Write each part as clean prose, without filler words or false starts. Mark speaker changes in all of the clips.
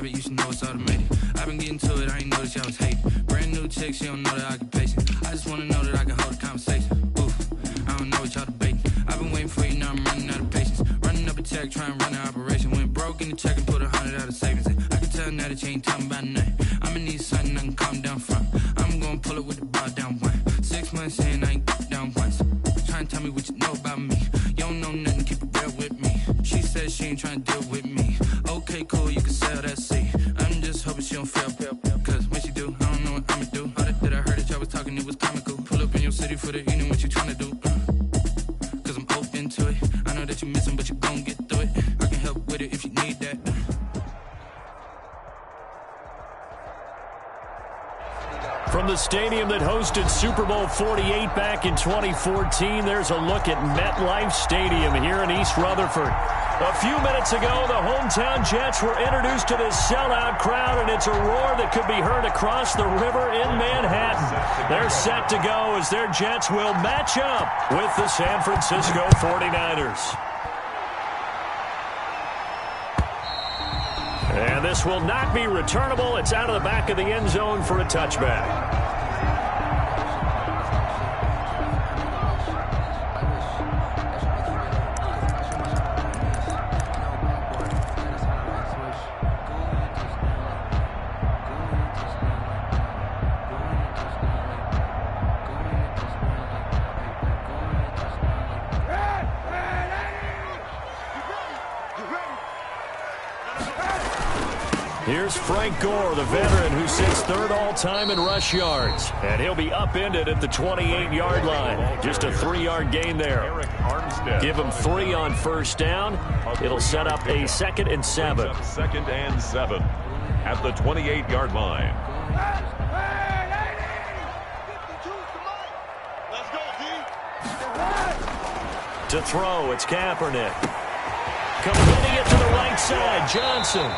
Speaker 1: habit, you should know it's automated. I've been getting to it, I ain't noticed y'all was hating. Brand new chick, she don't know the occupation. I just wanna know that I can hold a conversation. Oof, I don't know what y'all debating. I've been waiting for you, now I'm running out of patience. Running up a check, trying to run an operation. Went broke in the check and put 100 out of savings in. I can tell now that you ain't talking about nothing. I'ma need something I can calm down from. I'm gonna pull it with the bar down one. 6 months in, I ain't down once. Trying to tell me what you know about me. You don't know nothing, keep it real with me. She said she ain't trying to deal with me. Okay, cool, you can sell that seat. I'm just hoping she don't fail. Cause when she do, I don't know what I'ma do. All that I heard that y'all was talking, it was comical. Pull up in your city for the evening, what you trying to do? Cause I'm open to it. I know that you missing, but you gon' get through it. I can help with it if you need that.
Speaker 2: From the stadium that hosted Super Bowl 48 back in 2014, there's a look at MetLife Stadium here in East Rutherford. A few minutes ago, the hometown Jets were introduced to this sellout crowd, and it's a roar that could be heard across the river in Manhattan. They're set to go as their Jets will match up with the San Francisco 49ers. And this will not be returnable. It's out of the back of the end zone for a touchback. Here's Frank Gore, the veteran who sits third all-time in rush yards. And he'll be upended at the 28-yard line. Just a 3-yard gain there. Give him 3 on first down. It'll set up a 2nd and 7.
Speaker 3: 2nd and 7 at the 28-yard line.
Speaker 2: To throw, it's Kaepernick. Completing it to the right side, Johnson.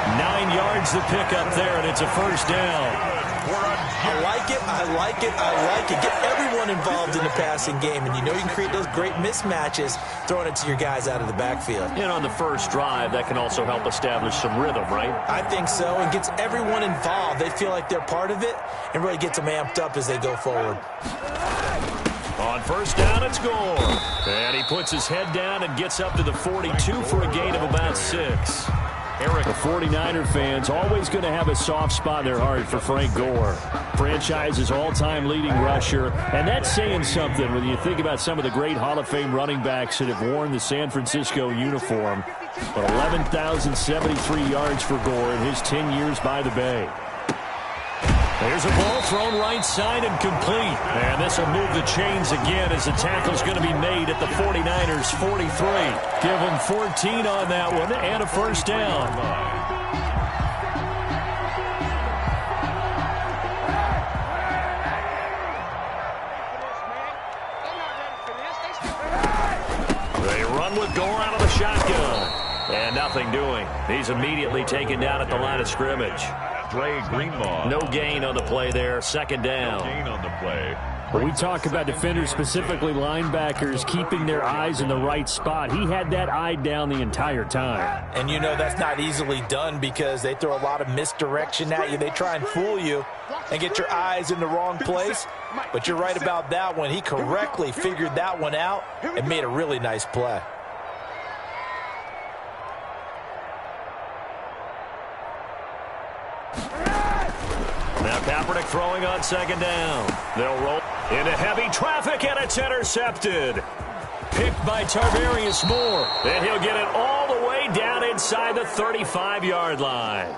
Speaker 2: 9 yards to pick up there, and it's a first down.
Speaker 4: I like it. Get everyone involved in the passing game, and you know you can create those great mismatches throwing it to your guys out of the backfield.
Speaker 2: And on the first drive, that can also help establish some rhythm, right?
Speaker 4: I think so, and gets everyone involved. They feel like they're part of it and really gets them amped up as they go forward.
Speaker 2: On first down, it's Gore. And he puts his head down and gets up to the 42 for a gain of about 6. The 49er fans always going to have a soft spot in their heart for Frank Gore. Franchise's all-time leading rusher, and that's saying something when you think about some of the great Hall of Fame running backs that have worn the San Francisco uniform. But 11,073 yards for Gore in his 10 years by the Bay. There's a ball thrown right side and complete. And this will move the chains again as the tackle's going to be made at the 49ers 43. Give them 14 on that one and a first down. They run with Gore out of the shotgun. And nothing doing. He's immediately taken down at the line of scrimmage.
Speaker 3: Dre Greenlaw.
Speaker 2: No gain on the play there. 2nd down.
Speaker 3: No gain on the play.
Speaker 5: When we talk about defenders, specifically linebackers, keeping their eyes in the right spot, he had that eye down the entire time.
Speaker 4: And you know that's not easily done because they throw a lot of misdirection at you. They try and fool you and get your eyes in the wrong place. But you're right about that one. He correctly figured that one out and made a really nice play.
Speaker 2: Now Kaepernick throwing on 2nd down. They'll roll into heavy traffic, and it's intercepted. Picked by Tarvarius Moore. And he'll get it all the way down inside the 35-yard line.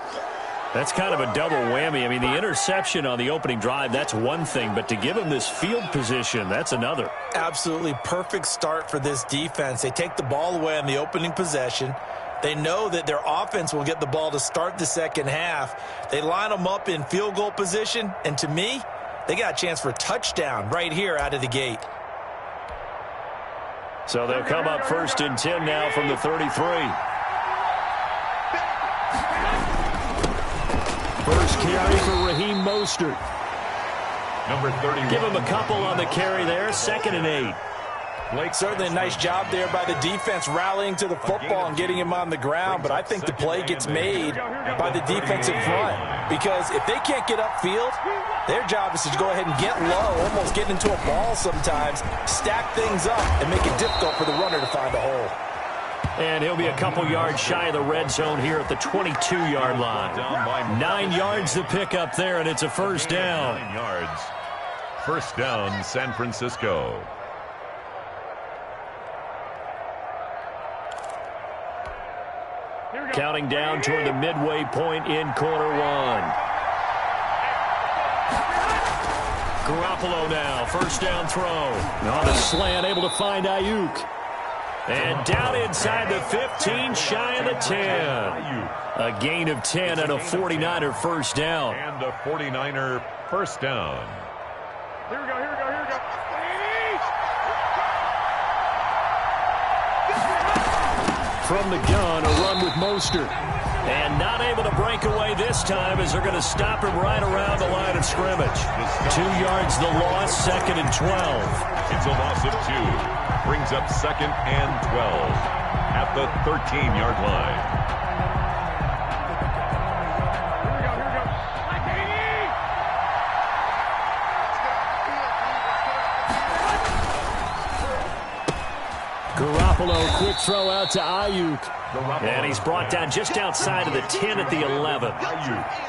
Speaker 2: That's kind of a double whammy. I mean, the interception on the opening drive, that's one thing. But to give him this field position, that's another.
Speaker 4: Absolutely perfect start for this defense. They take the ball away on the opening possession. They know that their offense will get the ball to start the second half. They line them up in field goal position, and to me, they got a chance for a touchdown right here out of the gate.
Speaker 2: So they'll come up 1st and 10 now from the 33.
Speaker 5: First carry for Raheem Mostert.
Speaker 3: Number 31.
Speaker 2: Give him a couple on the carry there. 2nd and 8.
Speaker 4: Certainly a nice job there by the defense rallying to the football and getting him on the ground, but I think the play gets made by the defensive front because if they can't get upfield, their job is to go ahead and get low, almost get into a ball sometimes, stack things up, and make it difficult for the runner to find a hole.
Speaker 5: And he'll be a couple yards shy of the red zone here at the 22-yard line. 9 yards to pick up there, and it's a first down.
Speaker 3: 9 yards. First down, San Francisco.
Speaker 5: Counting down toward the midway point in quarter one. Garoppolo now, first down throw. On the slant, able to find Ayuk. And down inside the 15, shy of the 10. A gain of 10 and a 49er first down.
Speaker 3: And a 49er first down.
Speaker 6: Here we go.
Speaker 5: From the gun, a run with Mostert. And not able to break away this time as they're going to stop him right around the line of scrimmage. 2 yards the loss, second and 12.
Speaker 3: It's a loss of 2. Brings up second and 12 at the 13-yard line.
Speaker 5: Garoppolo, quick throw out to Ayuk. And he's brought down just outside of the 10 at the 11.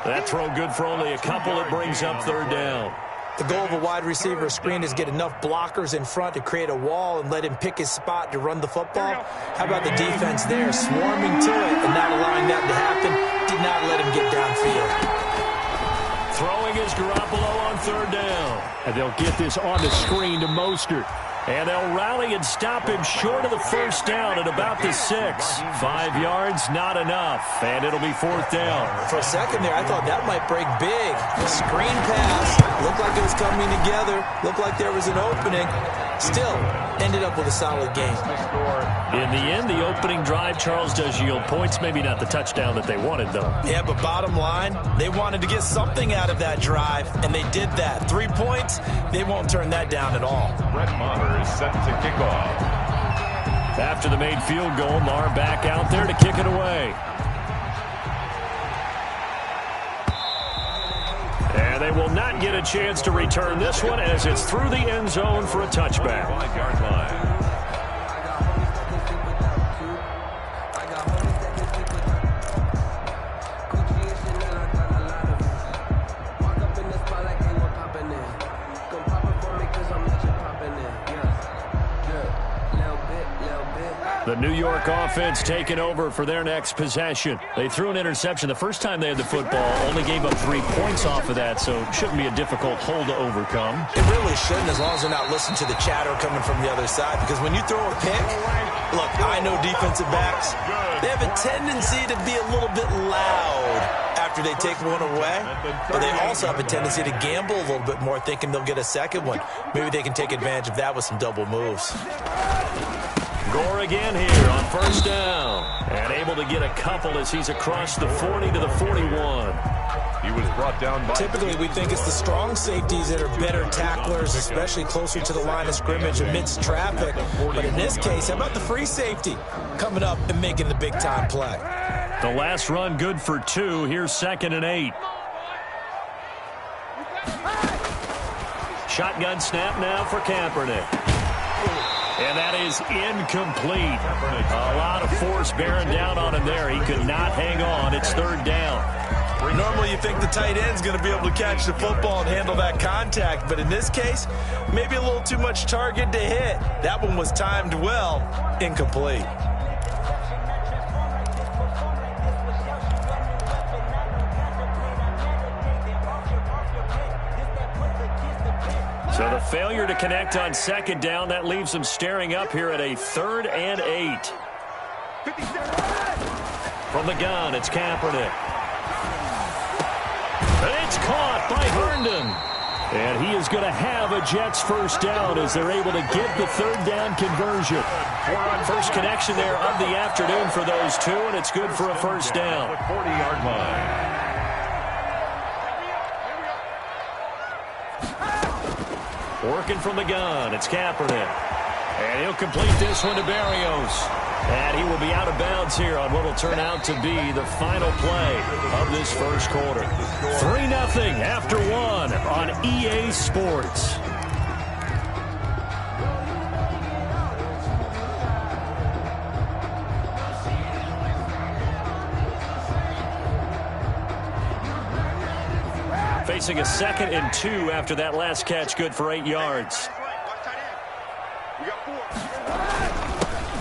Speaker 5: That throw good for only a couple. It brings up third down.
Speaker 4: The goal of a wide receiver screen is get enough blockers in front to create a wall and let him pick his spot to run the football. How about the defense there, swarming to it and not allowing that to happen? Did not let him get downfield.
Speaker 5: Throwing is Garoppolo on third down. And they'll get this on the screen to Mostert. And they'll rally and stop him short of the first down at about the 6. 5 yards, not enough. And it'll be fourth down.
Speaker 4: For a second there, I thought that might break big. Screen pass. Looked like it was coming together. Looked like there was an opening. Still, ended up with a solid game.
Speaker 5: In the end, the opening drive, Charles, does yield points. Maybe not the touchdown that they wanted, though.
Speaker 4: Yeah, but bottom line, they wanted to get something out of that drive, and they did that. 3 points, they won't turn that down at all.
Speaker 3: Brett Maher is set to kick off.
Speaker 5: After the made field goal, Maher back out there to kick it away. And they will not get a chance to return this one as it's through the end zone for a touchback.
Speaker 3: 5-yard line.
Speaker 5: The New York offense taking over for their next possession. They threw an interception the first time they had the football, only gave up 3 points off of that, so it shouldn't be a difficult hole to overcome.
Speaker 4: It really shouldn't, as long as they're not listening to the chatter coming from the other side, because when you throw a pick, look, I know defensive backs, they have a tendency to be a little bit loud after they take one away, but they also have a tendency to gamble a little bit more, thinking they'll get a second one. Maybe they can take advantage of that with some double moves.
Speaker 5: Gore again here on first down. And able to get a couple as he's across the 40 to the 41.
Speaker 3: He was brought down by...
Speaker 4: Typically, we think it's the strong safeties that are better tacklers, especially closer to the line of scrimmage amidst traffic. But in this case, how about the free safety coming up and making the big-time play?
Speaker 5: The last run good for 2. Here's second and 8. Shotgun snap now for Kaepernick. And that is incomplete. A lot of force bearing down on him there. He could not hang on. It's third down.
Speaker 4: Normally you think the tight end's going to be able to catch the football and handle that contact, but in this case, maybe a little too much target to hit. That one was timed well, incomplete.
Speaker 5: So the failure to connect on second down, that leaves them staring up here at a 3rd and 8. From the gun, it's Kaepernick. And it's caught by Herndon. And he is going to have a Jets first down as they're able to get the third down conversion. First connection there of the afternoon for those two, and it's good for a first down.
Speaker 3: The 40-yard line.
Speaker 5: Working from the gun, it's Kaepernick.
Speaker 2: And he'll complete this one to Barrios. And he will be out of bounds here on what will turn out to be the final play of this first quarter. 3-0 after 1 on EA Sports. Facing a 2nd and 2 after that last catch, good for 8 yards.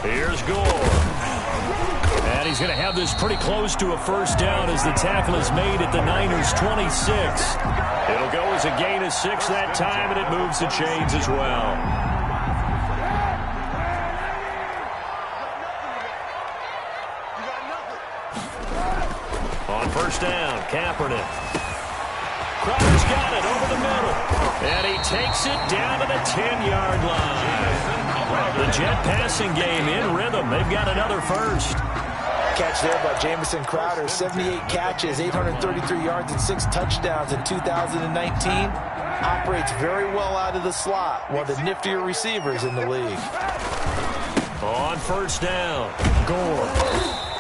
Speaker 2: Here's Gore. And he's going to have this pretty close to a first down as the tackle is made at the Niners' 26. It'll go as a gain of 6 that time, and it moves the chains as well. On first down, Kaepernick. Crowder's got it over the middle. And he takes it down to the 10-yard line. The Jet passing game in rhythm. They've got another first.
Speaker 4: Catch there by Jamison Crowder. 78 catches, 833 yards, and 6 touchdowns in 2019. Operates very well out of the slot. One of the niftier receivers in the league.
Speaker 2: On first down, Gore.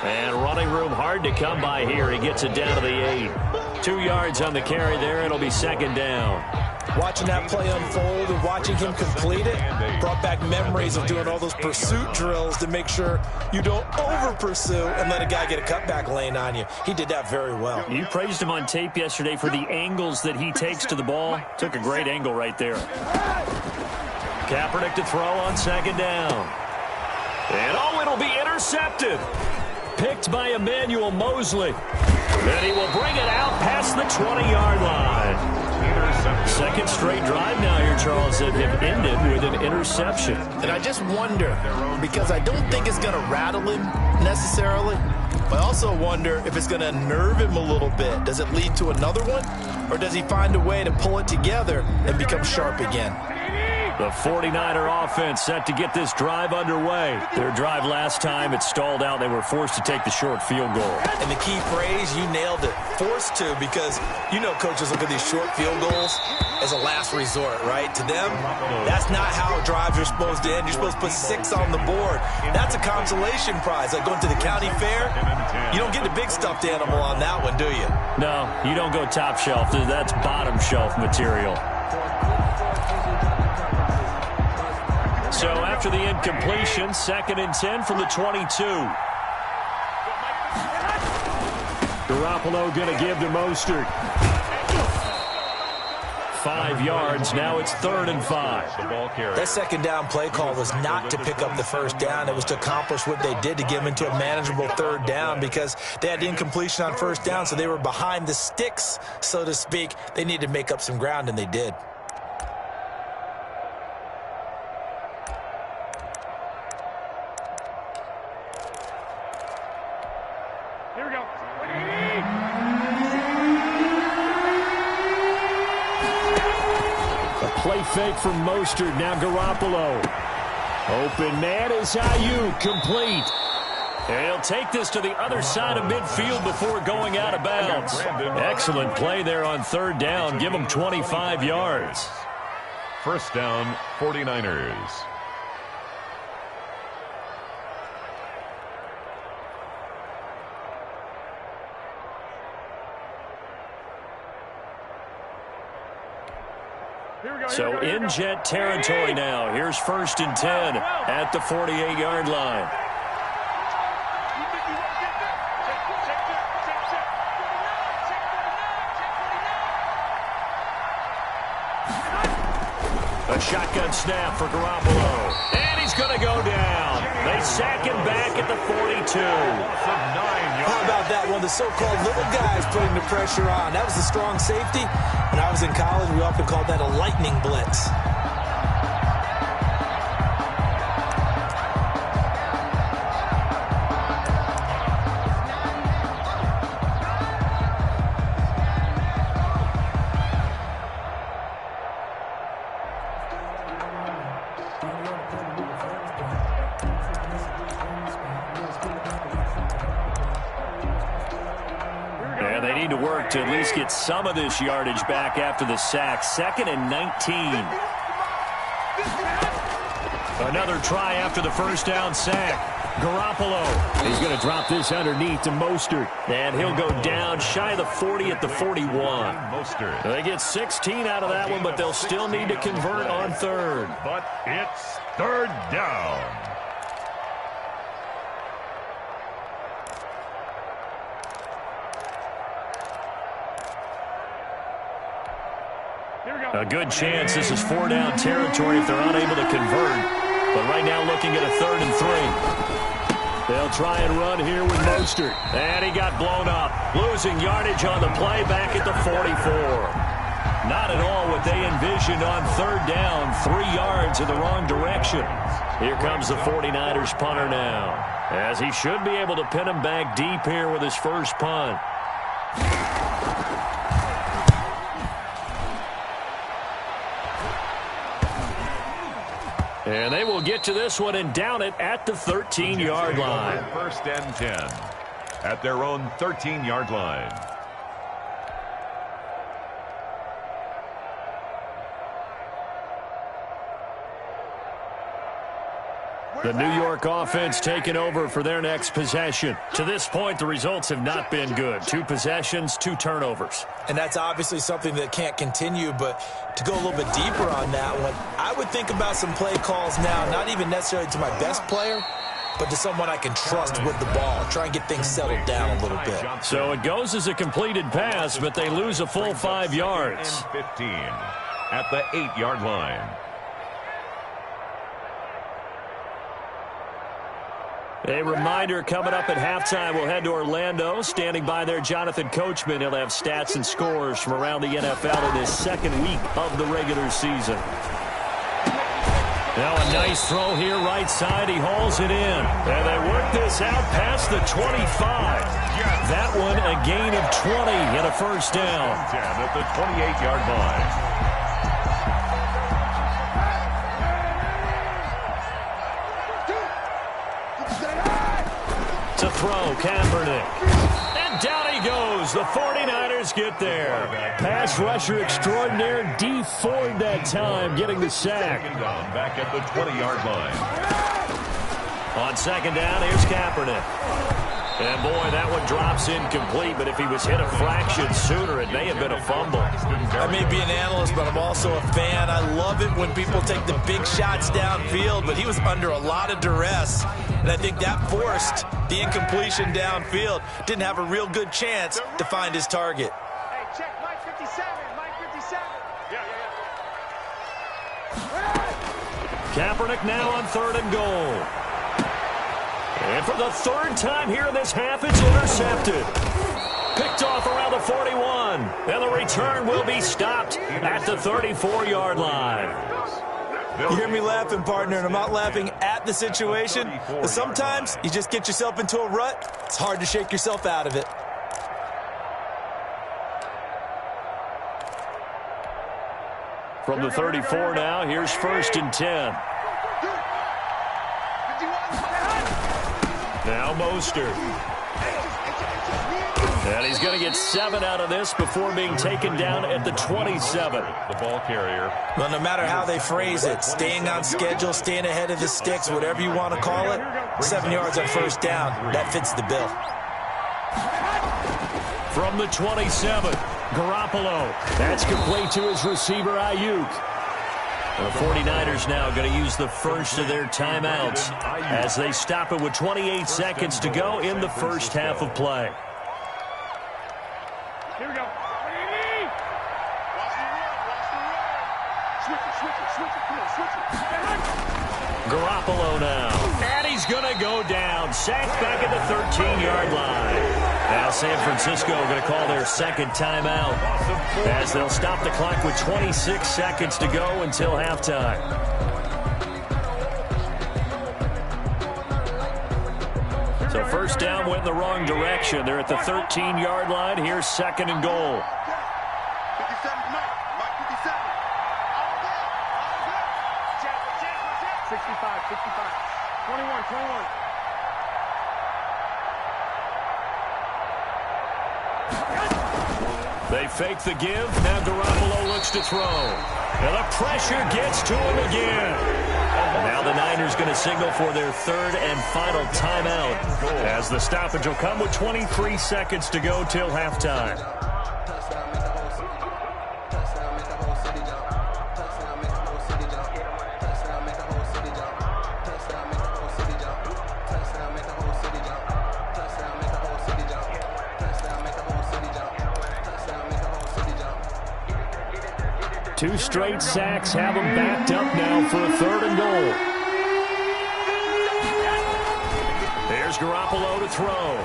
Speaker 2: And running room hard to come by here. He gets it down to the 8. 2 yards on the carry there. It'll be 2nd down.
Speaker 4: Watching that play unfold and watching him complete it brought back memories of doing all those pursuit drills to make sure you don't over-pursue and let a guy get a cutback lane on you. He did that very well.
Speaker 2: You praised him on tape yesterday for the angles that he takes to the ball. Took a great angle right there. Kaepernick to throw on 2nd down. And it'll be intercepted. Picked by Emmanuel Mosley. Then he will bring it out past the 20-yard line. 2nd straight drive now here, Charles, that have ended with an interception.
Speaker 4: And I just wonder, because I don't think it's going to rattle him necessarily, but I also wonder if it's going to unnerve him a little bit. Does it lead to another one? Or does he find a way to pull it together and become sharp again?
Speaker 2: The 49er offense set to get this drive underway. Their drive last time, it stalled out. They were forced to take the short field goal.
Speaker 4: And the key phrase, you nailed it, forced to, because you know coaches look at these short field goals as a last resort, right? To them, that's not how drives are supposed to end. You're supposed to put 6 on the board. That's a consolation prize. Like going to the county fair, you don't get the big stuffed animal on that one, do you?
Speaker 2: No, you don't go top shelf. That's bottom shelf material. So after the incompletion, 2nd and 10 from the 22. Garoppolo going to give to Mostert. 5 yards. Now it's 3rd and 5.
Speaker 4: That 2nd down play call was not to pick up the first down. It was to accomplish what they did to get them into a manageable 3rd down because they had the incompletion on first down, so they were behind the sticks, so to speak. They needed to make up some ground, and they did.
Speaker 2: Play fake from Mostert. Now Garoppolo. Open man is Ayuk. Complete. And he'll take this to the other side of midfield before going out of bounds. Excellent play there on 3rd down. Give him 25 yards.
Speaker 3: First down, 49ers.
Speaker 2: So in Jet territory now. Here's 1st and 10 at the 48-yard line. A shotgun snap for Garoppolo. And he's going to go down. They sack him back at the 42.
Speaker 4: How about that? One of the so-called little guys putting the pressure on. That was a strong safety. When I was in college, we often called that a lightning blitz.
Speaker 2: To at least get some of this yardage back after the sack. 2nd and 19.
Speaker 5: Another try after the first down sack. Garoppolo. He's going to drop this underneath to Mostert. And he'll go down shy of the 40 at the 41.
Speaker 3: Mostert.
Speaker 5: They get 16 out of that one, but they'll still need to convert on third.
Speaker 3: But it's third down.
Speaker 5: A good chance this is 4-down territory if they're unable to convert. But right now looking at a 3rd and 3. They'll try and run here with Mostert. And he got blown up. Losing yardage on the play back at the 44. Not at all what they envisioned on 3rd down. 3 yards in the wrong direction. Here comes the 49ers punter now, as he should be able to pin him back deep here with his first punt. And they will get to this one and down it at the 13-yard line.
Speaker 3: First and 10 at their own 13-yard line.
Speaker 5: The New York offense taking over for their next possession. To this point, the results have not been good. 2 possessions, 2 turnovers.
Speaker 4: And that's obviously something that can't continue, but to go a little bit deeper on that one, I would think about some play calls now, not even necessarily to my best player, but to someone I can trust with the ball. Try and get things settled down a little bit.
Speaker 5: So it goes as a completed pass, but they lose a full 5 yards.
Speaker 3: 15 at the 8-yard line.
Speaker 5: A reminder coming up at halftime, we'll head to Orlando. Standing by there, Jonathan Coachman. He'll have stats and scores from around the NFL in his 2nd week of the regular season. Now a nice throw here, right side. He hauls it in. And they work this out past the 25. That one a gain of 20 and a first down.
Speaker 3: 10 at the 28-yard line.
Speaker 5: To throw, Kaepernick. And down he goes. The 49ers get there. Pass rusher extraordinaire, D Ford that time, getting the sack.
Speaker 3: Back at the 20-yard line.
Speaker 5: On 2nd down, here's Kaepernick. And boy, that one drops incomplete, but if he was hit a fraction sooner, it may have been a fumble.
Speaker 4: I may be an analyst, but I'm also a fan. I love it when people take the big shots downfield, but he was under a lot of duress, and I think that forced the incompletion downfield. Didn't have a real good chance to find his target.
Speaker 6: Hey, check Mike 57, Mike 57. Yeah.
Speaker 5: Kaepernick now on 3rd and goal. And for the 3rd time here in this half, it's intercepted. Picked off around the 41. And the return will be stopped at the 34-yard line.
Speaker 4: You hear me laughing, partner, and I'm not laughing at the situation, but sometimes you just get yourself into a rut. It's hard to shake yourself out of it.
Speaker 5: From the 34 now, here's 1st and 10. Now Mostert. And he's going to get 7 out of this before being taken down at the 27.
Speaker 3: The ball carrier.
Speaker 4: Well, no matter how they phrase it, staying on schedule, staying ahead of the sticks, whatever you want to call it, 7 yards on 1st down, that fits the bill.
Speaker 5: From the 27, Garoppolo. That's complete to his receiver, Ayuk. The 49ers now going to use the first of their timeouts as they stop it with 28 seconds to go in the first half of play.
Speaker 6: Here we go. What do you need? Watch the run. Switch it. Come on, switch it.
Speaker 5: Garoppolo now. And he's going to go down. Sacked back at the 13-yard line. Now San Francisco going to call their 2nd timeout as they'll stop the clock with 26 seconds to go until halftime. So 1st down went in the wrong direction. They're at the 13-yard line. Here's 2nd and goal.
Speaker 6: 57, Mike 57. 65. 21.
Speaker 5: They fake the give. Now Garoppolo looks to throw. And the pressure gets to him again.
Speaker 2: And now the Niners going to signal for their third and final timeout, as the stoppage will come with 23 seconds to go till halftime. Two straight sacks have them backed up now for a third and goal. There's Garoppolo to throw.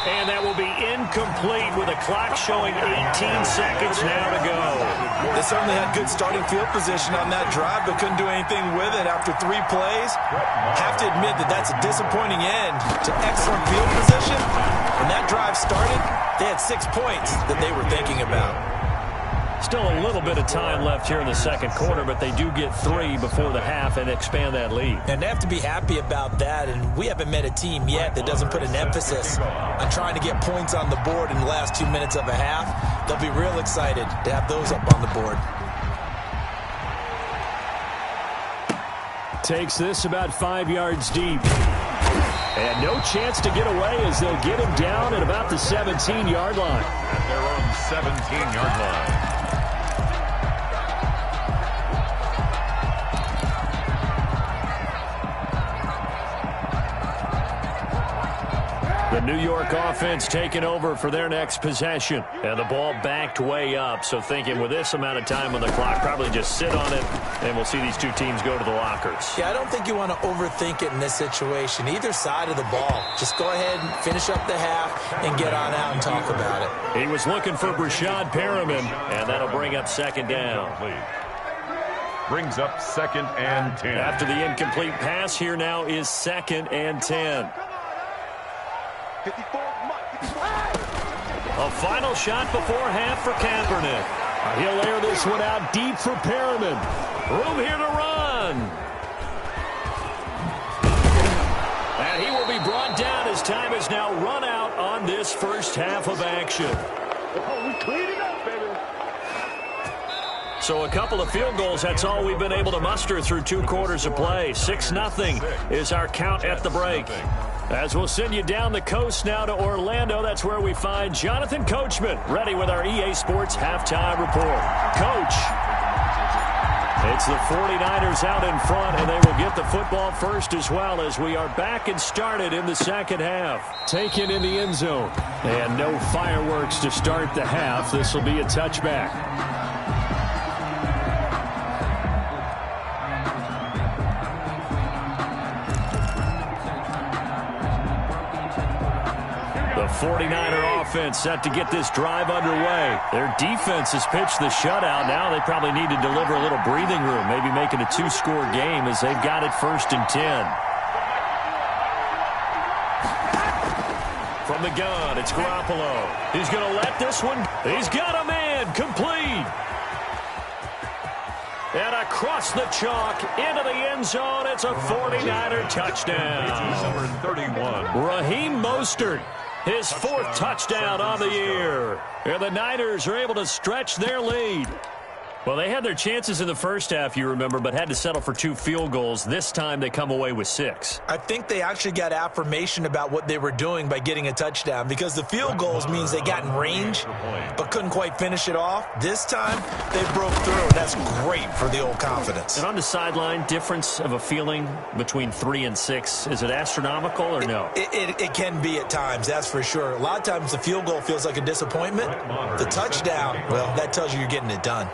Speaker 2: And that will be incomplete with a clock showing 18 seconds now to go.
Speaker 4: They certainly had good starting field position on that drive, but couldn't do anything with it after 3 plays. Have to admit that that's a disappointing end to excellent field position. When that drive started, they had 6 points that they were thinking about.
Speaker 2: Still a little bit of time left here in the second quarter, but they do get 3 before the half and expand that lead.
Speaker 4: And they have to be happy about that, and we haven't met a team yet that doesn't put an emphasis on trying to get points on the board in the last 2 minutes of a half. They'll be real excited to have those up on the board.
Speaker 2: Takes this about 5 yards deep. And no chance to get away as they'll get him down at about the 17-yard line.
Speaker 3: At their own 17-yard line.
Speaker 2: The New York offense taking over for their next possession. And the ball backed way up, so thinking with this amount of time on the clock, probably just sit on it, and we'll see these two teams go to the lockers.
Speaker 4: Yeah, I don't think you want to overthink it in this situation. Either side of the ball. Just go ahead and finish up the half and get on out and talk about it.
Speaker 2: He was looking for Brashad Perriman, and that'll bring up second down.
Speaker 3: Brings up second and 10.
Speaker 2: After the incomplete pass, here now is second and 10. A final shot before half for Kaepernick. He'll air this one out deep for Perriman. Room here to run. And he will be brought down as time is now run out on this first half of action.
Speaker 6: Oh, we cleaned it up, baby.
Speaker 2: So a couple of field goals, that's all we've been able to muster through 2 quarters of play. 6-0 is our count at the break. As we'll send you down the coast now to Orlando, that's where we find Jonathan Coachman, ready with our EA Sports halftime report. Coach, it's the 49ers out in front, and they will get the football first as well as we are back and started in the second half. Taken in the end zone, and no fireworks to start the half. This will be a touchback. The 49er offense set to get this drive underway. Their defense has pitched the shutout. Now they probably need to deliver a little breathing room, maybe make it a 2-score game as they've got it first and 10. From the gun, it's Garoppolo. He's going to let this one. He's got a man complete. And across the chalk into the end zone, it's a 49er touchdown.
Speaker 3: Number 31.
Speaker 2: Raheem Mostert. His 4th touchdown on the year. And the Niners are able to stretch their lead. Well, they had their chances in the first half, you remember, but had to settle for 2 field goals. This time they come away with 6.
Speaker 4: I think they actually got affirmation about what they were doing by getting a touchdown, because the field goals means they got in range but couldn't quite finish it off. This time they broke through, and that's great for the old confidence.
Speaker 2: And on the sideline, difference of a feeling between 3 and 6, is it astronomical or no?
Speaker 4: It can be at times, that's for sure. A lot of times the field goal feels like a disappointment. The touchdown, well, that tells you you're getting it done.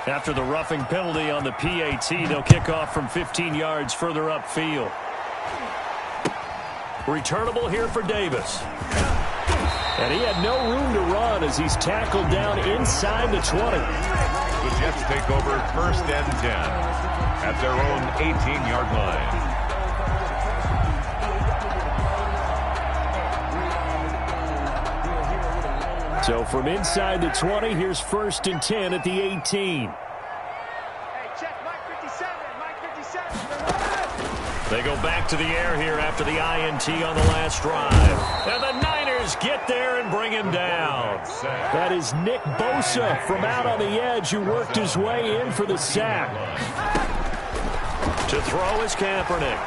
Speaker 2: After the roughing penalty on the PAT, they'll kick off from 15 yards further upfield. Returnable here for Davis. And he had no room to run as he's tackled down inside the 20.
Speaker 3: The Jets take over first and 10 at their own 18-yard line.
Speaker 2: So from inside the 20, here's first and 10 at the 18.
Speaker 6: Hey, check Mike 57. Mike 57.
Speaker 2: They go back to the air here after the INT on the last drive. And the Niners get there and bring him down.
Speaker 5: That is Nick Bosa from out on the edge who worked his way in for the sack.
Speaker 2: To throw is Kaepernick.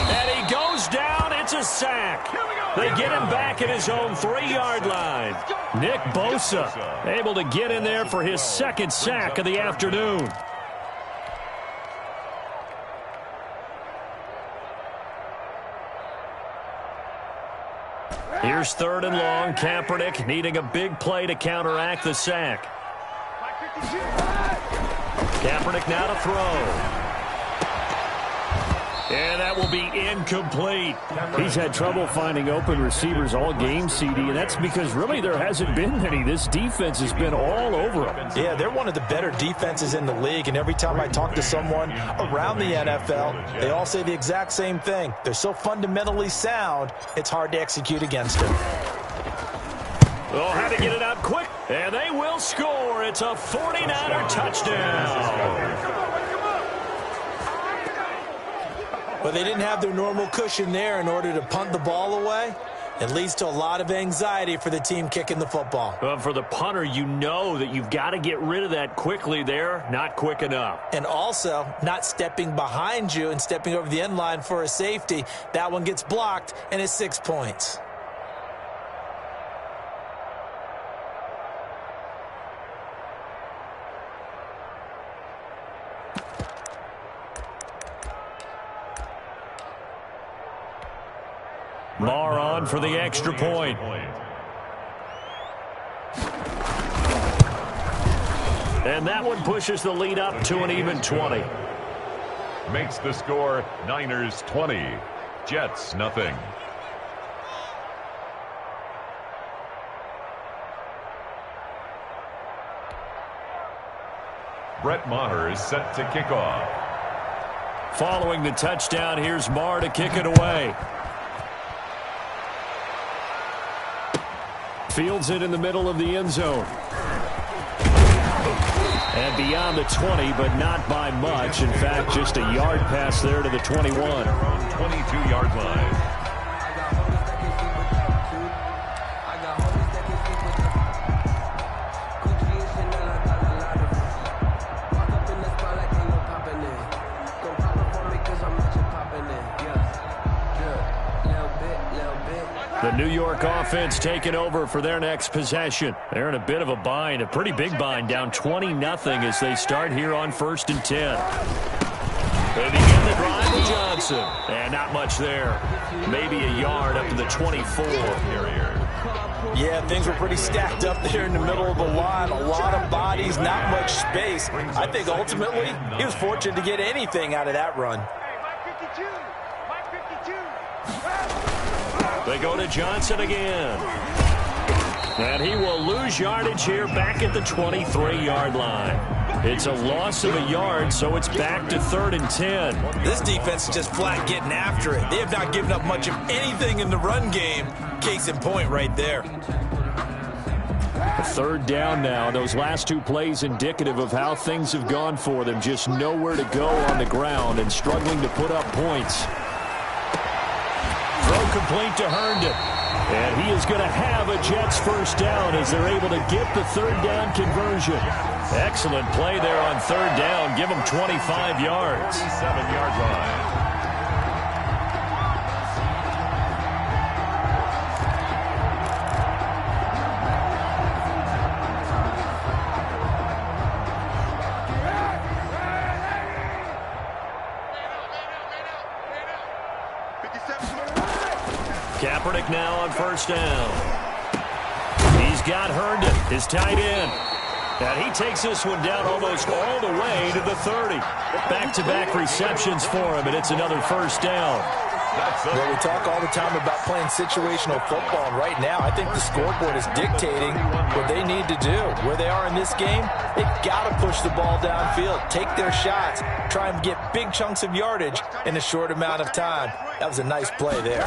Speaker 2: And he goes down. It's a sack. They get him back at his own 3-yard line.
Speaker 5: Nick Bosa able to get in there for his second sack of the afternoon.
Speaker 2: Here's 3rd and long. Kaepernick needing a big play to counteract the sack. Kaepernick now to throw. And that will be incomplete.
Speaker 5: He's had trouble finding open receivers all game, CD, and that's because really there hasn't been many. This defense has been all over them.
Speaker 4: Yeah, they're one of the better defenses in the league, and every time I talk to someone around the NFL, they all say the exact same thing. They're so fundamentally sound, it's hard to execute against them.
Speaker 2: Oh, had to get it out quick, and they will score. It's a 49er touchdown.
Speaker 4: But they didn't have their normal cushion there in order to punt the ball away. It leads to a lot of anxiety for the team kicking the football.
Speaker 2: Well, for the punter, you know that you've got to get rid of that quickly there. Not quick enough.
Speaker 4: And also, not stepping behind you and stepping over the end line for a safety. That one gets blocked, and it's 6 points.
Speaker 2: Marr on for the extra point. And that one pushes the lead up to an even 20.
Speaker 3: Makes the score Niners 20, Jets nothing. Brett Maher is set to kick off.
Speaker 2: Following the touchdown, here's Marr to kick it away.
Speaker 5: Fields it in the middle of the end zone. And beyond the 20, but not by much. In fact, just a yard pass there to the 21.
Speaker 3: 22-yard line.
Speaker 2: The New York offense taking over for their next possession. They're in a bit of a bind, a pretty big bind, down 20-0 as they start here on 1st and 10. They begin the drive with Johnson. And not much there. Maybe a yard up to the 24.
Speaker 4: Yeah, things were pretty stacked up there in the middle of the line. A lot of bodies, not much space. I think ultimately he was fortunate to get anything out of that run.
Speaker 2: They go to Johnson again. And he will lose yardage here back at the 23-yard line. It's a loss of a yard, so it's back to 3rd and 10.
Speaker 4: This defense is just flat getting after it. They have not given up much of anything in the run game. Case in point right there.
Speaker 5: A 3rd down now. Those last 2 plays indicative of how things have gone for them. Just nowhere to go on the ground and struggling to put up points.
Speaker 2: Throw complete to Herndon.
Speaker 5: And he is going to have a Jets first down as they're able to get the 3rd down conversion.
Speaker 2: Excellent play there on 3rd down. Give them 25 yards.
Speaker 3: 7-yard line.
Speaker 2: Kaepernick now on 1st down. He's got Herndon, his tight end. And he takes this one down almost all the way to the 30. Back-to-back receptions for him, and it's another 1st down.
Speaker 4: Well, we talk all the time about playing situational football, and right now I think the scoreboard is dictating what they need to do. Where they are in this game, they've got to push the ball downfield, take their shots, try and get big chunks of yardage in a short amount of time. That was a nice play there.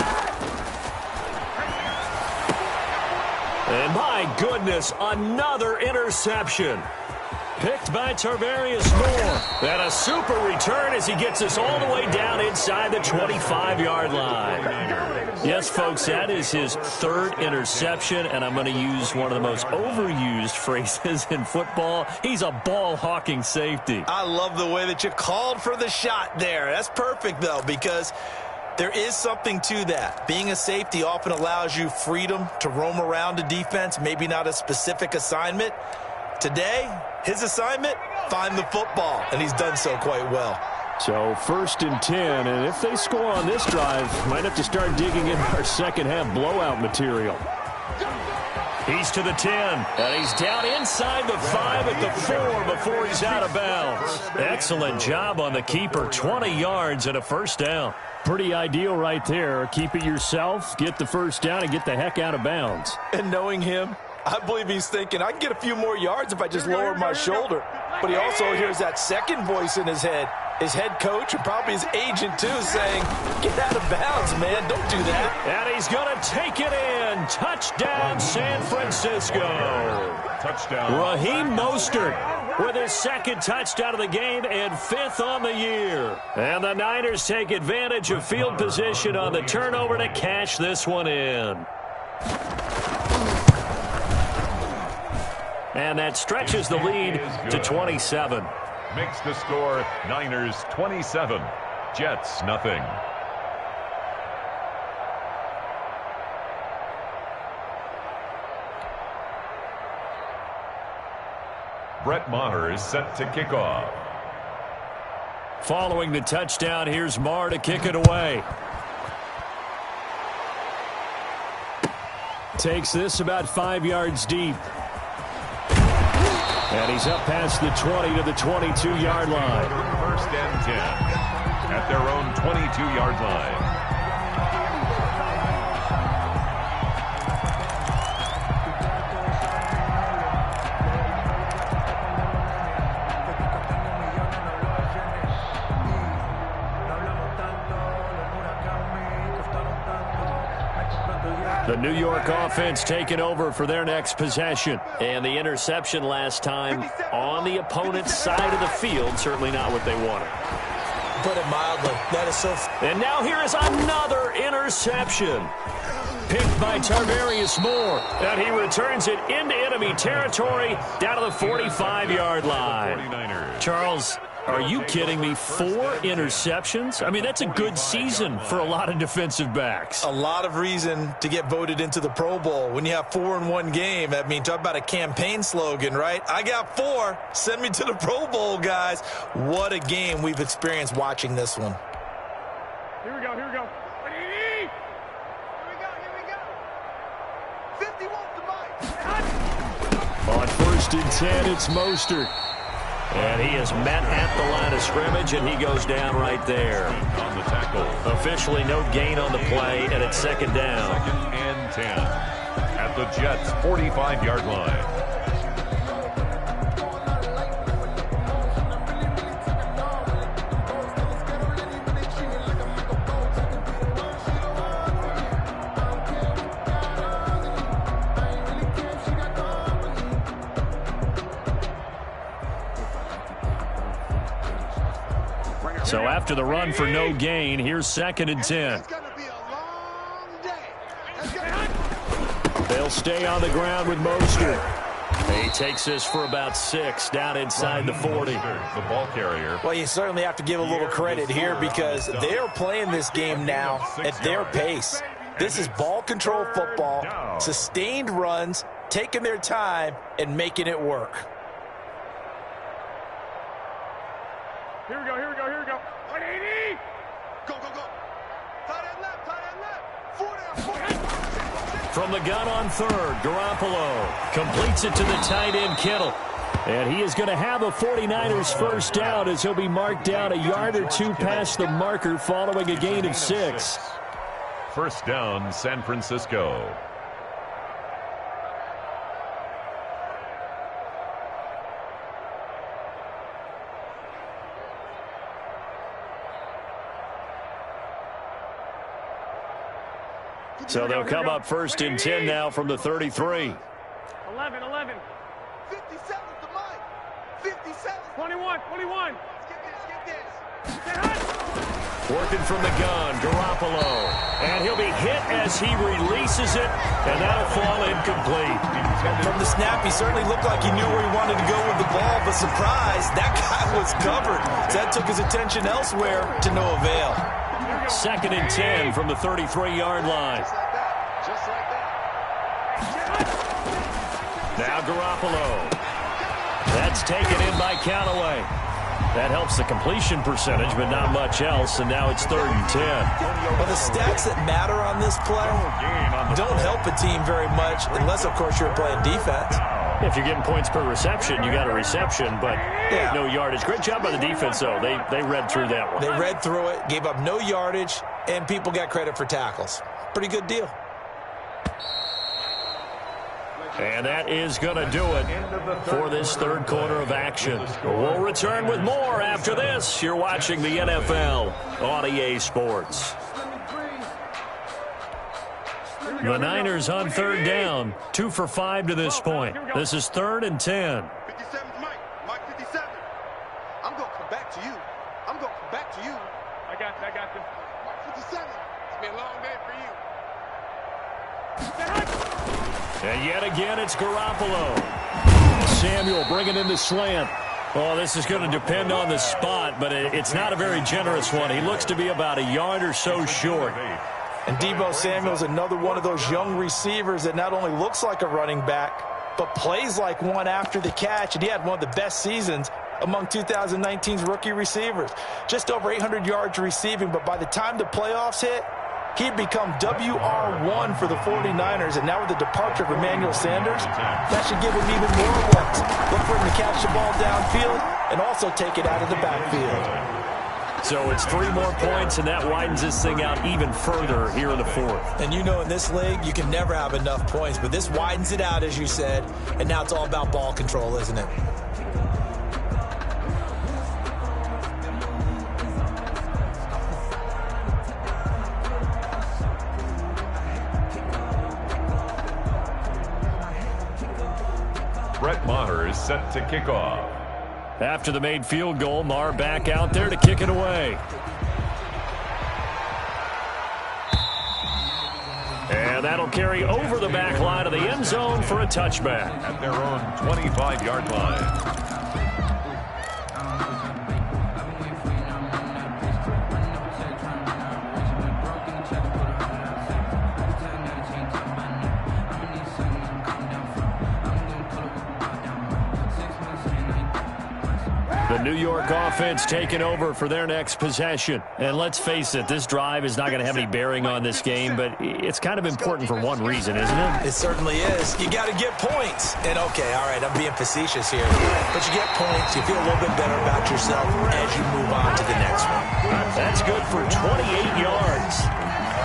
Speaker 2: And my goodness, another interception.
Speaker 5: Picked by Tarvarius Moore. And a super return as he gets us all the way down inside the 25-yard line. Yes, folks, that is his third interception, and I'm going to use one of the most overused phrases in football. He's a ball-hawking safety.
Speaker 4: I love the way that you called for the shot there. That's perfect, though, because there is something to that. Being a safety often allows you freedom to roam around a defense, maybe not a specific assignment. Today, his assignment, find the football, and he's done so quite well.
Speaker 5: So 1st and 10, and if they score on this drive, might have to start digging in our second-half blowout material. He's to the 10, and he's down inside the 5 at the 4 before he's out of bounds. Excellent job on the keeper, 20 yards and a first down. Pretty ideal right there. Keep it yourself, get the first down, and get the heck out of bounds.
Speaker 4: And knowing him, I believe he's thinking, I can get a few more yards if I just lower my shoulder. But he also hears that second voice in his head coach and probably his agent too, saying, get out of bounds, man. Don't do that.
Speaker 5: And he's going to take it in. Touchdown, San Francisco.
Speaker 3: Touchdown.
Speaker 5: Raheem Mostert with his second touchdown of the game and 5th on the year. And the Niners take advantage of field position on the turnover to cash this one in. And that stretches the lead to 27.
Speaker 3: Makes the score Niners 27, Jets nothing. Brett Maher is set to kick off.
Speaker 5: Following the touchdown, here's Maher to kick it away. Takes this about 5 yards deep. And he's up past the 20 to the 22-yard line.
Speaker 3: 1st and 10 at their own 22-yard line.
Speaker 5: The New York offense taking over for their next possession. And the interception last time on the opponent's side of the field, certainly not what they wanted.
Speaker 4: Put it mildly. That is so...
Speaker 5: And now here is another interception. Picked by Tarvarius Moore. And he returns it into enemy territory down to the 45-yard line. Charles, are you kidding me? 4 interceptions? I mean, that's a good season for a lot of defensive backs.
Speaker 4: A lot of reason to get voted into the Pro Bowl. When you have 4 in one game, I mean, talk about a campaign slogan, right? I got 4. Send me to the Pro Bowl, guys. What a game we've experienced watching this one.
Speaker 6: Here we go, here we go. Here we go. 50 wants the mic.
Speaker 5: On 1st and 10, it's Mostert. And he is met at the line of scrimmage, and he goes down right there.
Speaker 3: On the tackle.
Speaker 5: Officially no gain on the play, and it's 2nd down.
Speaker 3: 2nd and 10 at the Jets' 45-yard line.
Speaker 5: So after the run for no gain, here's 2nd and 10.
Speaker 6: It's gonna be a long day.
Speaker 5: They'll stay on the ground with Mostert. He takes this for about 6 down inside the 40.
Speaker 3: The ball carrier.
Speaker 4: Well, you certainly have to give a little credit here because they are playing this game now at their pace. This is ball control football, sustained runs, taking their time, and making it work.
Speaker 6: Here we go. 180. Go. Tight end left. 4 down.
Speaker 5: From the gun on 3rd, Garoppolo completes it to the tight end, Kittle. And he is going to have a 49ers first down as he'll be marked down a yard or 2 past the marker following a gain of 6.
Speaker 3: First down, San Francisco.
Speaker 5: So they'll come up 1st and 10 now from the 33.
Speaker 6: 11. 57 to Mike. 21.
Speaker 2: Working from the gun, Garoppolo. And he'll be hit as he releases it, and that'll fall incomplete.
Speaker 4: From the snap, he certainly looked like he knew where he wanted to go with the ball, but surprise, that guy was covered. So that took his attention elsewhere to no avail.
Speaker 2: 2nd and 10 from the 33-yard line.
Speaker 6: Just like that.
Speaker 2: Now Garoppolo. That's taken in by Callaway. That helps the completion percentage, but not much else, and now it's 3rd and 10.
Speaker 4: Well, the stats that matter on this play don't help a team very much, unless, of course, you're playing defense.
Speaker 2: If you're getting points per reception, you got a reception, but no yardage. Great job by the defense, though. They read through that one.
Speaker 4: They read through it, gave up no yardage, and people got credit for tackles. Pretty good deal.
Speaker 2: And that is going to do it for this 3rd quarter of action. We'll return with more after this. You're watching the NFL on EA Sports. The Niners on 3rd down, 2 for 5 to this point. This is 3rd and 10.
Speaker 6: 57's Mike 57. I'm going to come back to you. I got you. Mike 57. It's been a long day for you.
Speaker 2: And yet again, it's Garoppolo. Samuel bringing in the slant. Oh, this is going to depend on the spot, but it's not a very generous one. He looks to be about a yard or so short.
Speaker 4: And Deebo Samuel's another one of those young receivers that not only looks like a running back, but plays like one after the catch. And he had one of the best seasons among 2019's rookie receivers. Just over 800 yards receiving, but by the time the playoffs hit, he'd become WR1 for the 49ers, and now with the departure of Emmanuel Sanders, that should give him even more looks. Look for him to catch the ball downfield and also take it out of the backfield.
Speaker 2: So it's 3 more points, and that widens this thing out even further here in the 4th.
Speaker 4: And you know, in this league, you can never have enough points, but this widens it out, as you said, and now it's all about ball control, isn't it?
Speaker 3: Brett Maher is set to kick off.
Speaker 2: After the made field goal, Maher back out there to kick it away. And that'll carry over the back line of the end zone for a touchback.
Speaker 3: At their own 25-yard line.
Speaker 2: The New York offense taking over for their next possession. And let's face it, this drive is not going to have any bearing on this game, but it's kind of important for one reason, isn't it?
Speaker 4: It certainly is. You got to get points. And, okay, all right, I'm being facetious here. But you get points, you feel a little bit better about yourself as you move on to the next one.
Speaker 2: That's good for 28 yards.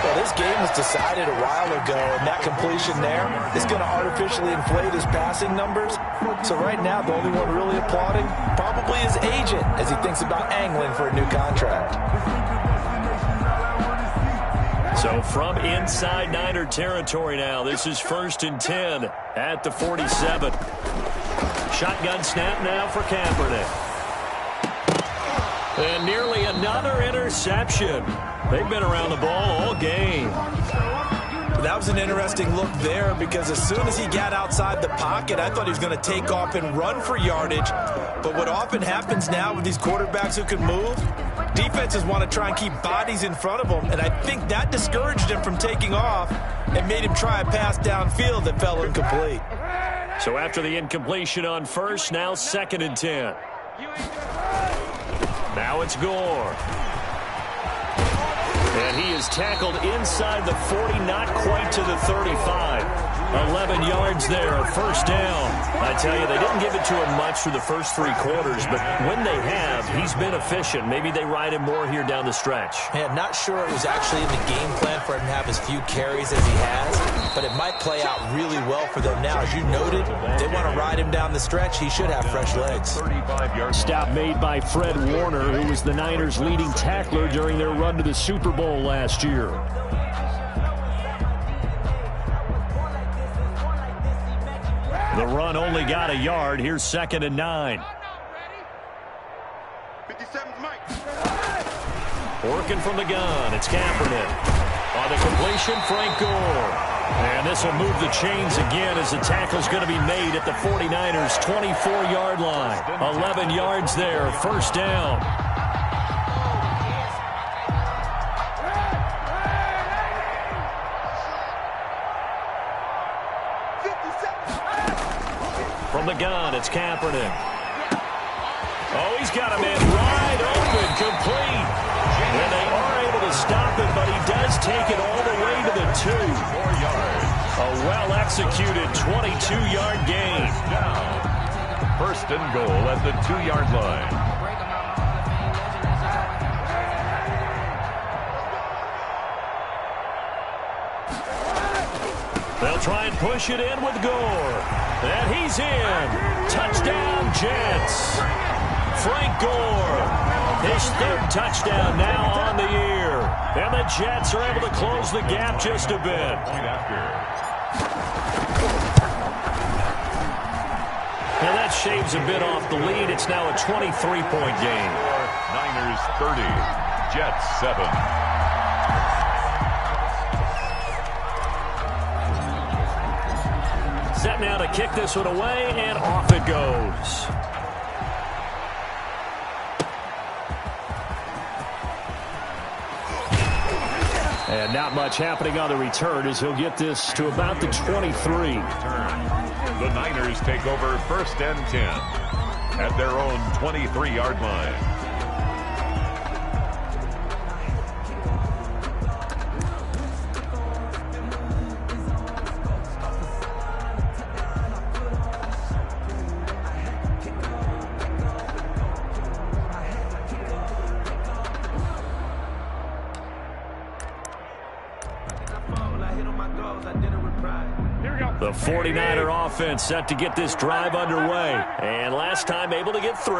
Speaker 4: Well, this game was decided a while ago, and that completion there is going to artificially inflate his passing numbers. So right now, the only one really applauding probably his agent as he thinks about angling for a new contract.
Speaker 2: So from inside Niner territory now, this is 1st and 10 at the 47. Shotgun snap now for Kaepernick. And nearly another interception. They've been around the ball all game.
Speaker 4: That was an interesting look there because as soon as he got outside the pocket, I thought he was going to take off and run for yardage. But what often happens now with these quarterbacks who can move, defenses want to try and keep bodies in front of them. And I think that discouraged him from taking off and made him try a pass downfield that fell incomplete.
Speaker 2: So after the incompletion on 1st, now 2nd and 10. Now it's Gore. And he is tackled inside the 40, not quite to the 35. 11 yards there, 1st down. I tell you, they didn't give it to him much through the first 3 quarters, but when they have, he's been efficient. Maybe they ride him more here down the stretch.
Speaker 4: Man, not sure it was actually in the game plan for him to have as few carries as he has, but it might play out really well for them now. As you noted, they want to ride him down the stretch. He should have fresh legs.
Speaker 2: Stop made by Fred Warner, who was the Niners' leading tackler during their run to the Super Bowl last year. The run only got a yard. Here's 2nd and 9. Working from the gun, it's Kaepernick. On the completion, Frank Gore. And this will move the chains again as the tackle's going to be made at the 49ers' 24-yard line. 11 yards there, first down. From the gun, it's Kaepernick. Oh, he's got a man wide open, complete. And they are able to stop it, but he does take it all the way to the 2.
Speaker 3: 4 yards.
Speaker 2: A well-executed 22-yard gain.
Speaker 3: Down. First and goal at the 2-yard line.
Speaker 2: They'll try and push it in with Gore. And he's in. Touchdown, Jets. Frank Gore, his 3rd touchdown now on the year. And the Jets are able to close the gap just a bit.
Speaker 3: Point after.
Speaker 2: Now that shaves a bit off the lead. It's now a 23-point game.
Speaker 3: Niners 30, Jets 7.
Speaker 2: Set now to kick this one away, and off it goes. And not much happening on the return as he'll get this to about the 23.
Speaker 3: The Niners take over first and 10 at their own 23-yard line.
Speaker 2: The 49er offense set to get this drive underway. And last time able to get 3.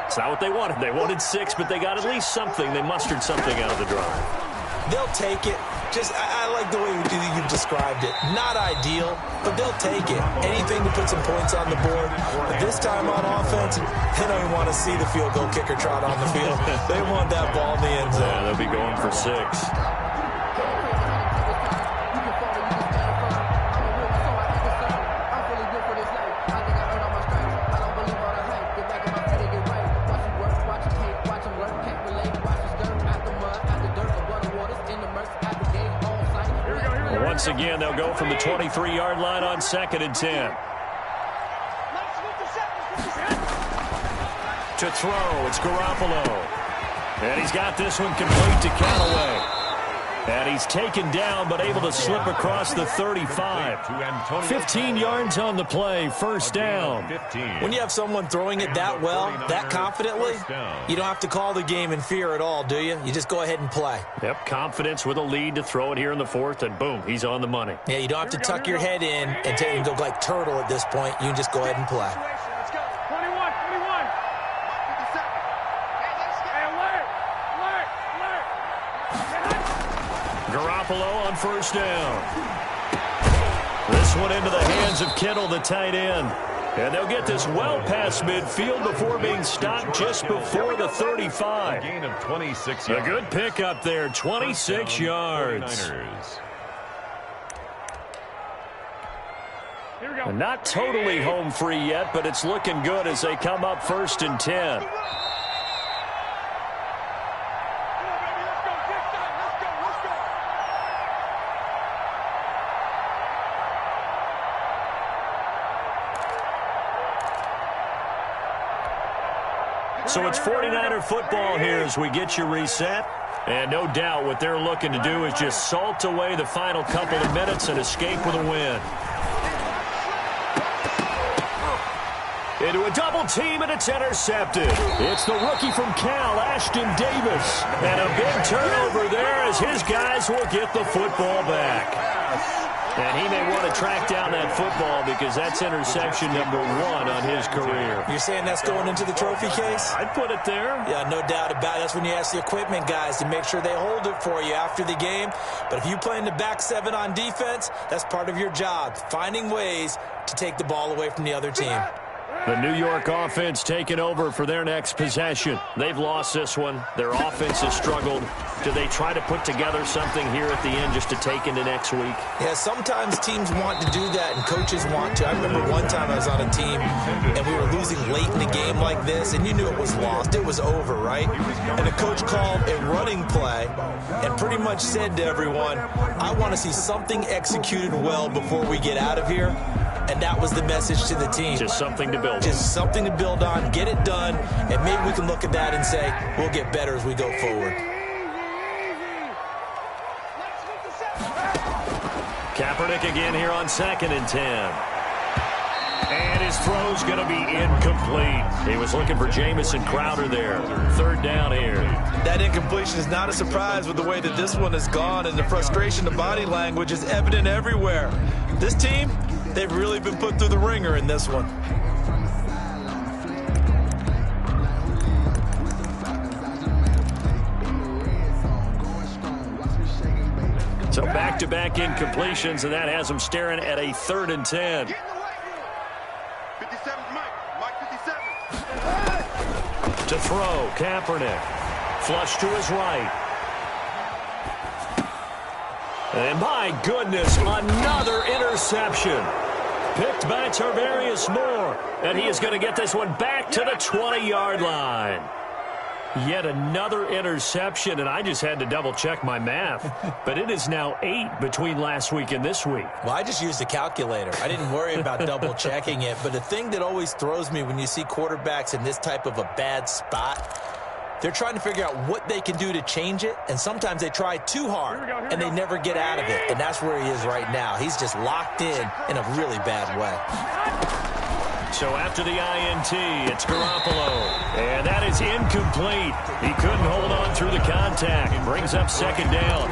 Speaker 2: It's not what they wanted. They wanted 6, but they got at least something. They mustered something out of the drive.
Speaker 4: They'll take it. I like the way you described it. Not ideal, but they'll take it. Anything to put some points on the board. But this time on offense, they don't even want to see the field goal kicker trot on the field. They want that ball in the end zone.
Speaker 2: Yeah, they'll be going for 6. Once again, they'll go from the 23-yard line on 2nd and 10. To throw, it's Garoppolo. And he's got this one complete to Callaway. And he's taken down, but able to slip across the 35. 15 yards on the play, first down.
Speaker 4: When you have someone throwing it that well, that confidently, you don't have to call the game in fear at all, do you? You just go ahead and play.
Speaker 2: Yep, confidence with a lead to throw it here in the 4th, and boom, he's on the money.
Speaker 4: Yeah, you don't have to tuck your head in and go like turtle at this point. You can just go ahead and play.
Speaker 6: Let's go. 21.
Speaker 2: Garoppolo on first down. This one into the hands of Kittle, the tight end. And they'll get this well past midfield before being stopped just before the 35.
Speaker 3: Gain of 26 yards.
Speaker 2: A good pickup there, 26 yards. And not totally home free yet, but it's looking good as they come up first and 10. So it's 49er football here as we get you reset. And no doubt what they're looking to do is just salt away the final couple of minutes and escape with a win. Into a double team, and it's intercepted. It's the rookie from Cal, Ashton Davis. And a big turnover there as his guys will get the football back. And he may want to track down that football because that's interception number 1 on his career.
Speaker 4: You're saying that's going into the trophy case?
Speaker 2: I'd put it there.
Speaker 4: Yeah, no doubt about it. That's when you ask the equipment guys to make sure they hold it for you after the game. But if you play in the back 7 on defense, that's part of your job, finding ways to take the ball away from the other team.
Speaker 5: The New York offense taking over for their next possession. They've lost this one. Their offense has struggled. Do they try to put together something here at the end just to take into next week?
Speaker 4: Yeah, sometimes teams want to do that and coaches want to. I remember one time I was on a team and we were losing late in the game like this, and you knew it was lost. It was over, right? And the coach called a running play and pretty much said to everyone, I want to see something executed well before we get out of here. And that was the message to the team.
Speaker 5: Just something to build on.
Speaker 4: Just something to build on, get it done, and maybe we can look at that and say, we'll get better as we go forward.
Speaker 5: Kaepernick again here on 2nd and 10. And his throw's going to be incomplete. He was looking for Jamison Crowder there. 3rd down here.
Speaker 4: That incompletion is not a surprise with the way that this one has gone, and the frustration, the body language is evident everywhere. This team, they've really been put through the ringer in this one.
Speaker 5: So back-to-back incompletions, and that has them staring at a 3rd and 10.
Speaker 6: 57, Mike 57.
Speaker 5: To throw, Kaepernick. Flush to his right. And my goodness, another interception. Picked by Tarvarius Moore. And he is going to get this one back to the 20-yard line. Yet another interception, and I just had to double-check my math. But it is now 8 between last week and this week.
Speaker 4: Well, I just used a calculator. I didn't worry about double-checking it. But the thing that always throws me when you see quarterbacks in this type of a bad spot, they're trying to figure out what they can do to change it, and sometimes they try too hard, and they never get out of it. And that's where he is right now. He's just locked in a really bad way.
Speaker 5: So after the INT, it's Garoppolo. And that is incomplete. He couldn't hold on through the contact. Brings up 2nd down.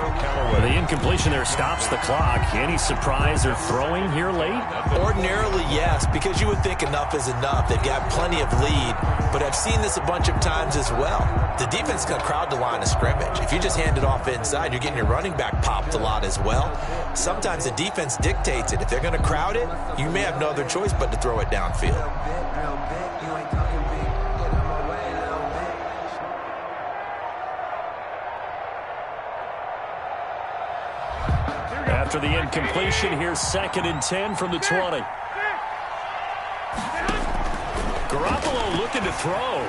Speaker 5: The incompletion there stops the clock. Any surprise they're throwing here late?
Speaker 4: Ordinarily, yes, because you would think enough is enough. They've got plenty of lead, but I've seen this a bunch of times as well. The defense is going to crowd the line of scrimmage. If you just hand it off inside, you're getting your running back popped a lot as well. Sometimes the defense dictates it. If they're going to crowd it, you may have no other choice but to throw it downfield.
Speaker 5: After the incompletion, here's 2nd and 10 from the 20. Garoppolo looking to throw.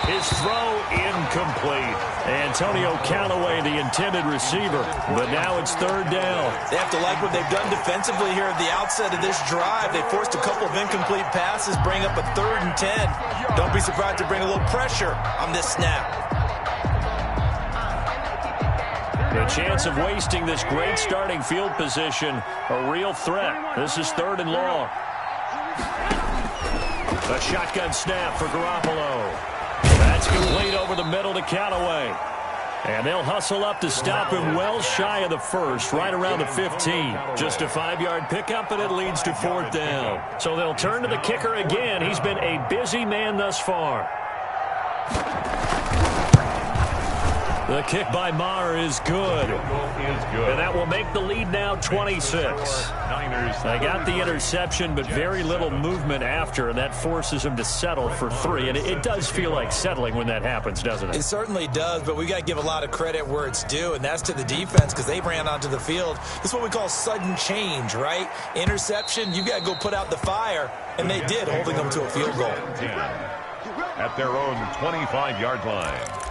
Speaker 5: His throw incomplete. Antonio Callaway, the intended receiver. But now it's 3rd down.
Speaker 4: They have to like what they've done defensively here at the outset of this drive. They forced a couple of incomplete passes, bring up a 3rd and 10. Don't be surprised to bring a little pressure on this snap.
Speaker 5: The chance of wasting this great starting field position, a real threat. This is 3rd and long. A shotgun snap for Garoppolo. That's complete over the middle to Callaway. And they'll hustle up to stop him well shy of the 1st, right around the 15. Just a 5-yard pickup, and it leads to 4th down. So they'll turn to the kicker again. He's been a busy man thus far. The kick by Maher is good. And that will make the lead now 26. They got the interception, but very little movement after, and that forces him to settle for 3. And it does feel like settling when that happens, doesn't it?
Speaker 4: It certainly does, but we got to give a lot of credit where it's due, and that's to the defense because they ran onto the field. This is what we call sudden change, right? Interception, you got to go put out the fire, and they did, holding them to a field goal.
Speaker 3: At their own 25-yard line.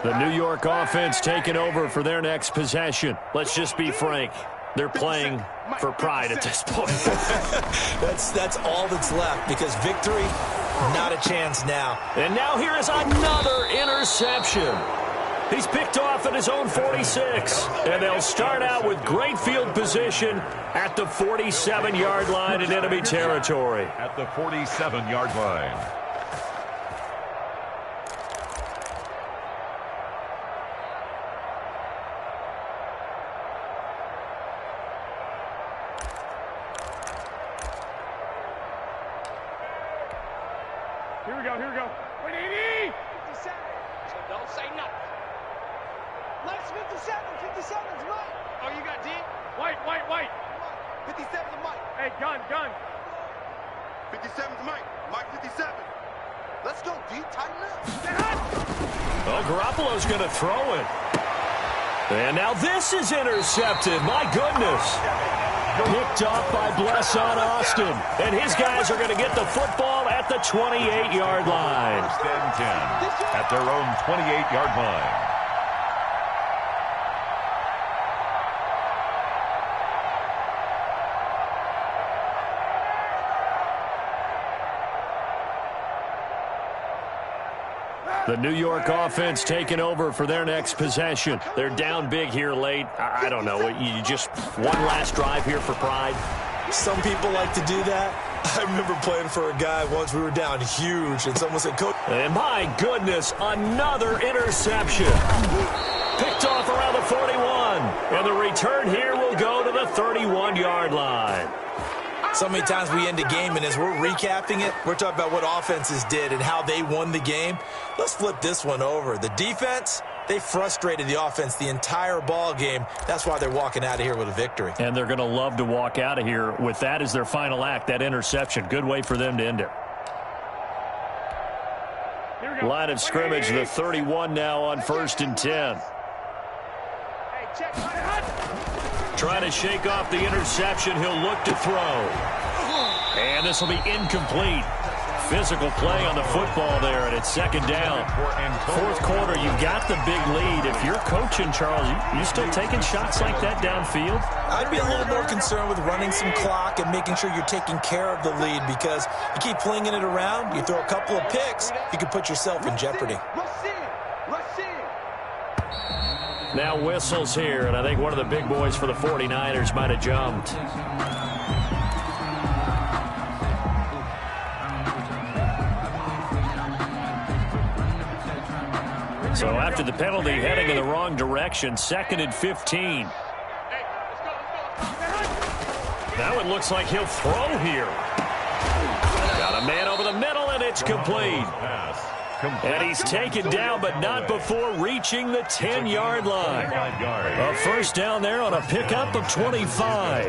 Speaker 5: The New York offense taking over for their next possession. Let's just be frank. They're playing for pride at this point.
Speaker 4: That's all that's left because victory, not a chance now.
Speaker 5: And now here is another interception. He's picked off at his own 46. And they'll start out with great field position at the 47-yard line in enemy territory.
Speaker 3: At the 47-yard line.
Speaker 6: Here we go. 57. So don't say nothing. Mike's 57. 57's Mike. Oh, you got D? White. 57's Mike. Hey, gun. 57's Mike. Mike 57. Let's go, D. Tighten up.
Speaker 2: Well, Garoppolo's going to throw it. And now this is intercepted. My goodness. Picked off by Blesson Austin. And his guys are going to get the football at the 28-yard line.
Speaker 3: First and 10 at their own 28-yard line.
Speaker 2: The New York offense taking over for their next possession. They're down big here late. I don't know. You just one last drive here for pride.
Speaker 4: Some people like to do that. I remember playing for a guy once. We were down huge, and someone said, Coach.
Speaker 2: And my goodness, another interception. Picked off around the 41. And the return here will go to the 31-yard line.
Speaker 4: So many times we end a game, and as we're recapping it, we're talking about what offenses did and how they won the game. Let's flip this one over. The defense, they frustrated the offense the entire ball game. That's why they're walking out of here with a victory.
Speaker 2: And they're going to love to walk out of here with that as their final act, that interception. Good way for them to end it. Line of scrimmage, the 31 now on 1st and 10. Trying to shake off the interception. He'll look to throw. And this will be incomplete. Physical play on the football there, and it's second down. Fourth quarter, you've got the big lead. If you're coaching, Charles, you still taking shots like that downfield?
Speaker 4: I'd be a little more concerned with running some clock and making sure you're taking care of the lead, because you keep flinging it around, you throw a couple of picks, you could put yourself in jeopardy.
Speaker 2: Now whistles here, and I think one of the big boys for the 49ers might have jumped. So after the penalty, heading in the wrong direction, 2nd and 15. Now it looks like he'll throw here. Got a man over the middle, and it's complete. And he's taken down, but not before reaching the 10-yard line. A first down there on a pickup of 25.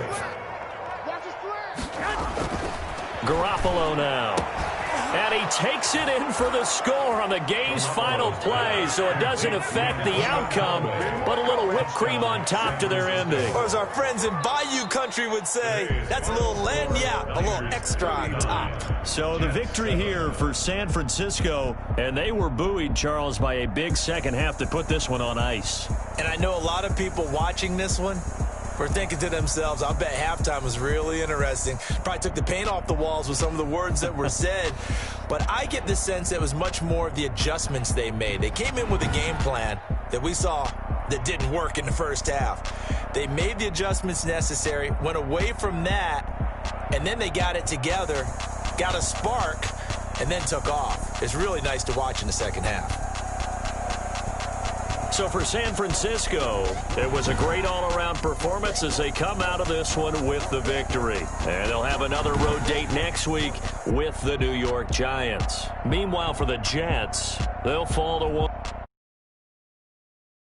Speaker 2: Garoppolo now. And he takes it in for the score on the game's final play, so it doesn't affect the outcome, but a little whipped cream on top to their ending.
Speaker 4: Or as our friends in Bayou Country would say, that's a little lagniappe, a little extra on top.
Speaker 2: So the victory here for San Francisco, and they were buoyed, Charles, by a big second half that put this one on ice.
Speaker 4: And I know a lot of people watching this one were thinking to themselves, I bet halftime was really interesting. Probably took the paint off the walls with some of the words that were said. But I get the sense it was much more of the adjustments they made. They came in with a game plan that we saw that didn't work in the first half. They made the adjustments necessary, went away from that, and then they got it together, got a spark, and then took off. It's really nice to watch in the second half.
Speaker 2: So for San Francisco, it was a great all-around performance as they come out of this one with the victory. And they'll have another road date next week with the New York Giants. Meanwhile, for the Jets, they'll fall to 1.